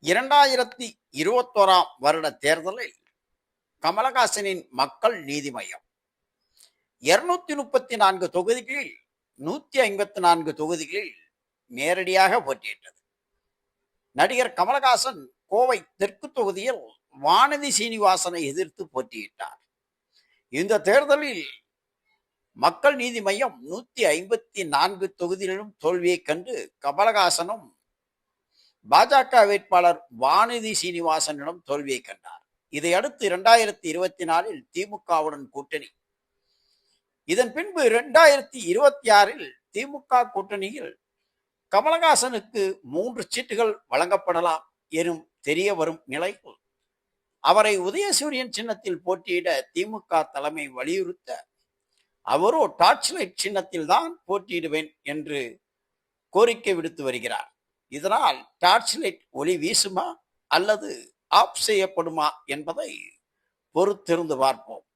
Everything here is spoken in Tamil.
2021ஆம் வருட தேர்தலில் கமலஹாசனின் மக்கள் நீதி மய்யம் 234 தொகுதிகளில் 154 தொகுதிகளில் நேரடியாக போட்டியிட்டது. நடிகர் கமலஹாசன் கோவை தெற்கு தொகுதியில் வானதி சீனிவாசனை எதிர்த்து போட்டியிட்டார். இந்த தேர்தலில் மக்கள் நீதி மய்யம் 154 தொகுதிகளிலும் தோல்வியைக் கண்டு கமலஹாசனும் பாஜக வேட்பாளர் வானதி சீனிவாசனிடம் தோல்வியை கண்டார். இதையடுத்து 2024 திமுகவுடன் கூட்டணி. இதன் பின்பு 2026 திமுக கூட்டணியில் கமலஹாசனுக்கு 3 சீட்டுகள் வழங்கப்படலாம் எனும் தெரிய வரும் நிலையில் அவரை உதயசூரியன் சின்னத்தில் போட்டியிட திமுக தலைமை வலியுறுத்த அவரோ டார்ச் லைட் சின்னத்தில் தான் போட்டியிடுவேன் என்று கோரிக்கை விடுத்து வருகிறார். இதனால் டார்ச் லைட் ஒளி வீசுமா அல்லது ஆஃப் செய்யப்படுமா என்பதை பொறுத்திருந்து பார்ப்போம்.